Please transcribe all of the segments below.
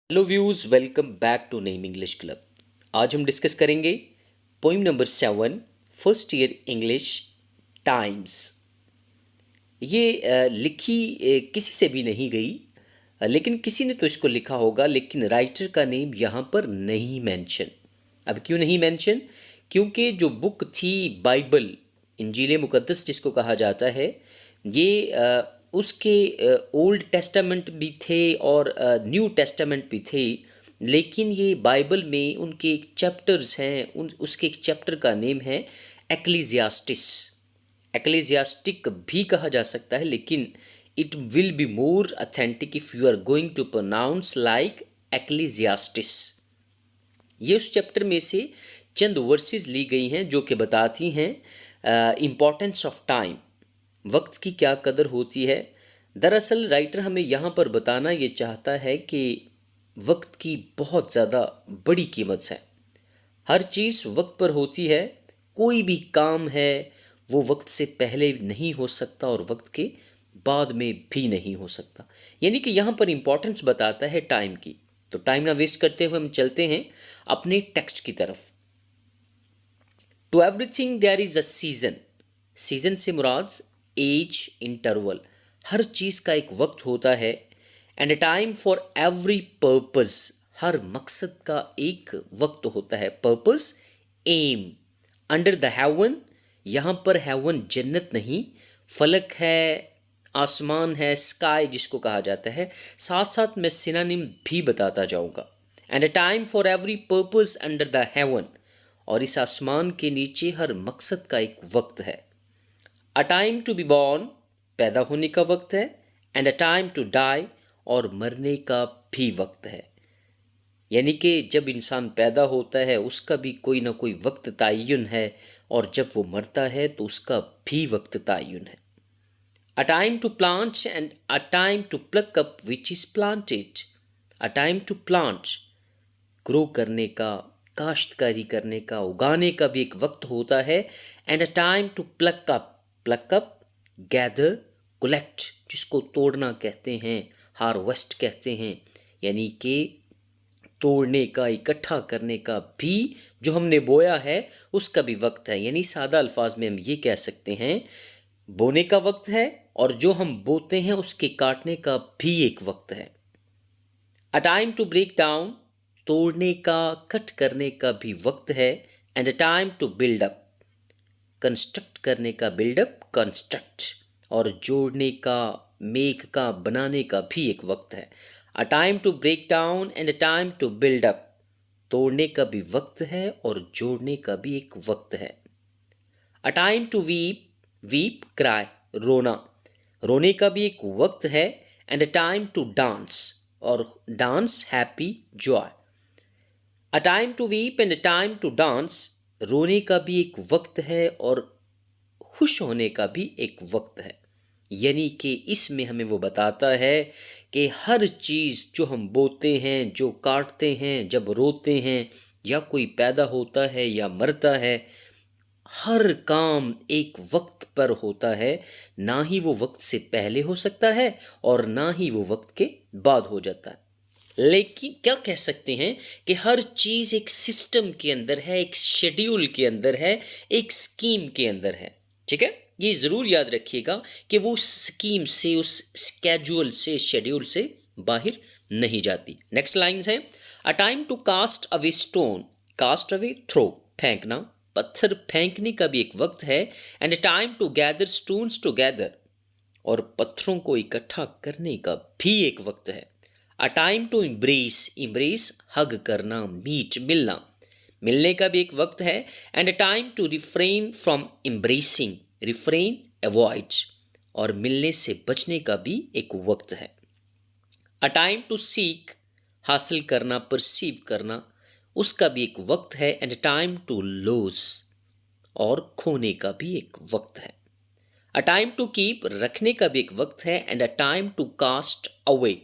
Hello views, welcome back to name English club. आज हम discuss करेंगे poem number 7, first year English, times. ये लिखी किसी से भी नहीं गई, लेकिन किसी ने तो इसको लिखा होगा, लेकिन राइटर का नेम यहाँ पर नहीं मेंशन। अब क्यों नहीं मेंशन? क्योंकि जो बुक थी बाइबल, इंजील मुकद्दस जिसको कहा जाता है, ये उसके ओल्ड टेस्टामेंट भी थे और न्यू टेस्टामेंट भी थे। लेकिन ये बाइबल में उनके एक चैप्टर्स हैं, उसके एक चैप्टर का नेम है एक्लीसियास्टिस। एक्लेसियास्टिक भी कहा जा सकता है, लेकिन it will be more authentic if you are going to pronounce like Ecclesiastes. ये उस चैप्टर में से चंद वर्सेस ली गई हैं जो कि बताती हैं इम्पॉर्टेंस ऑफ टाइम, वक्त की क्या कदर होती है। दरअसल राइटर हमें यहाँ पर बताना ये चाहता है कि वक्त की बहुत ज़्यादा बड़ी कीमत है। हर चीज़ वक्त पर होती है, कोई भी काम है वो वक्त से पहले नहीं हो सकता और वक्त के बाद में भी नहीं हो सकता। यानी कि यहाँ पर इम्पोर्टेंस बताता है टाइम की। तो टाइम ना वेस्ट करते हुए हम चलते हैं अपने टेक्स्ट की तरफ। To everything there is a season. Season से मुराद एज इंटरवल, हर चीज़ का एक वक्त होता है। And a time for every purpose, हर मकसद का एक वक्त होता है। Purpose, um. Under the heaven, यहाँ पर हेवन जन्नत नहीं, फलक है, आसमान है, स्काई जिसको कहा जाता है। साथ साथ मैं सिनोनिम भी बताता जाऊंगा। And a time for every purpose under the haven, और इस आसमान के नीचे हर मकसद का एक वक्त है। A time to be born, पैदा होने का वक्त है। And a time to die, और मरने का भी वक्त है। यानी कि जब इंसान पैदा होता है उसका भी कोई ना कोई वक्त तय्युन है, और जब वो मरता है तो उसका भी वक्त तय्युन है। A time to plant and a time to pluck up which is planted. A time to plant, grow करने का, काश्तकारी करने का, उगाने का भी एक वक्त होता है। And a time to pluck up, pluck up, gather, collect जिसको तोड़ना कहते हैं, हार्वेस्ट कहते हैं, यानी कि तोड़ने का, इकट्ठा करने का भी, जो हमने बोया है उसका भी वक्त है। यानी सादा अल्फाज में हम ये कह सकते हैं बोने का वक्त है, और जो हम बोते हैं उसके काटने का भी एक वक्त है। A time to break down, तोड़ने का, कट करने का भी वक्त है। And a time to build up, construct करने का, बिल्डअप, कंस्ट्रक्ट, और जोड़ने का, मेक का, बनाने का भी एक वक्त है। A time to break down and a time to build up, तोड़ने का भी वक्त है और जोड़ने का भी एक वक्त है। A time to weep, weep cry, रोना, रोने का भी एक वक्त है। And a time to dance, और dance, happy, joy. A time to weep and a time to dance, रोने का भी एक वक्त है और खुश होने का भी एक वक्त है। यानी कि इसमें हमें वो बताता है कि हर चीज़ जो हम बोते हैं, जो काटते हैं, जब रोते हैं, या कोई पैदा होता है या मरता है, हर काम एक वक्त पर होता है। ना ही वो वक्त से पहले हो सकता है और ना ही वो वक्त के बाद हो जाता है। लेकिन क्या कह सकते हैं कि हर चीज़ एक सिस्टम के अंदर है, एक शेड्यूल के अंदर है, एक स्कीम के अंदर है। ठीक है, ये ज़रूर याद रखिएगा कि वो स्कीम से, उस स्केड्यूल से, शेड्यूल से बाहर नहीं जाती। नेक्स्ट लाइन है a time to cast away stone, cast away, throw, फेंकना, पत्थर फेंकने का भी एक वक्त है। And a time to gather stones together, और पत्थरों को इकट्ठा करने का भी एक वक्त है। A time to embrace, embrace, hug करना, मीट, मिलना, मिलने का भी एक वक्त है। And a time to refrain from embracing, refrain, avoid, और मिलने से बचने का भी एक वक्त है। अ टाइम टू सीक, हासिल करना, परसीव करना, उसका भी एक वक्त है। एंड टाइम टू लूज, और खोने का भी एक वक्त है। अ टाइम टू कीप, रखने का भी एक वक्त है। And a time to cast away,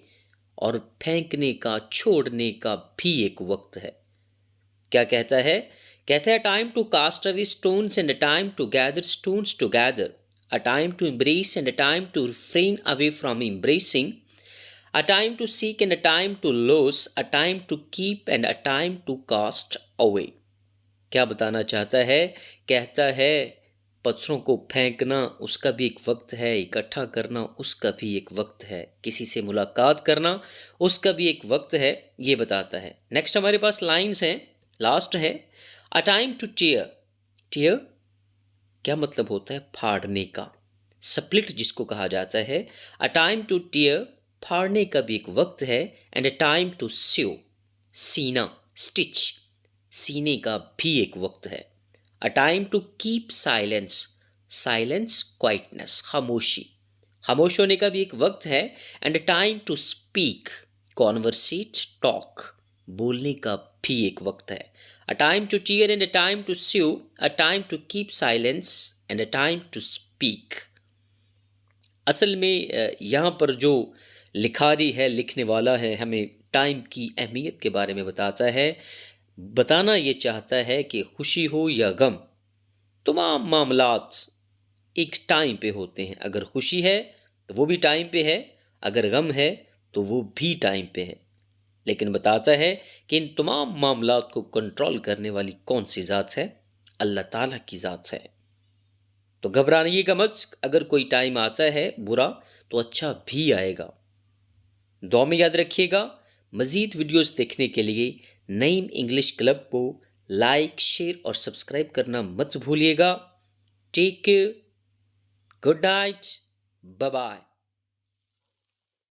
और फेंकने का, छोड़ने का भी एक वक्त है। क्या कहता है? कहता है time to cast away stones and a time to gather stones together, a time to embrace and a time to refrain away from embracing, a time to seek and a time to lose, a time to keep and a time to cast away. क्या बताना चाहता है? कहता है पत्थरों को फेंकना उसका भी एक वक्त है, इकट्ठा करना उसका भी एक वक्त है, किसी से मुलाकात करना उसका भी एक वक्त है, ये बताता है। नेक्स्ट हमारे पास लाइंस हैं, लास्ट है a time to tear. Tear क्या मतलब होता है? फाड़ने का। स्प्लिट जिसको कहा जाता है, अ टाइम टू टीयर फाड़ने का भी एक वक्त है, and a time to sew सीना, स्टिच सीने का भी एक वक्त है। A time to keep silence, silence quietness खामोशी, खामोश होने का भी एक वक्त है, and a time to speak conversate talk बोलने का भी एक वक्त है। A time to tear and a time to sew, a time to keep silence and a time to speak. असल में यहाँ पर जो लिखारी है, लिखने वाला है, हमें टाइम की अहमियत के बारे में बताता है। बताना ये चाहता है कि खुशी हो या गम, तमाम मामलात एक टाइम पे होते हैं। अगर खुशी है तो वो भी टाइम पे है, अगर गम है तो वो भी टाइम पे है। लेकिन बताता है कि इन तमाम मामलात को कंट्रोल करने वाली कौन सी ज़ात है? अल्लाह ताला की ज़ात है। तो घबराइएगा मत, अगर कोई टाइम आता है बुरा तो अच्छा भी आएगा। दुआ में याद रखिएगा। मज़ीद वीडियोस देखने के लिए नईम इंग्लिश क्लब को लाइक, शेयर और सब्सक्राइब करना मत भूलिएगा। Take care, good night, bye bye.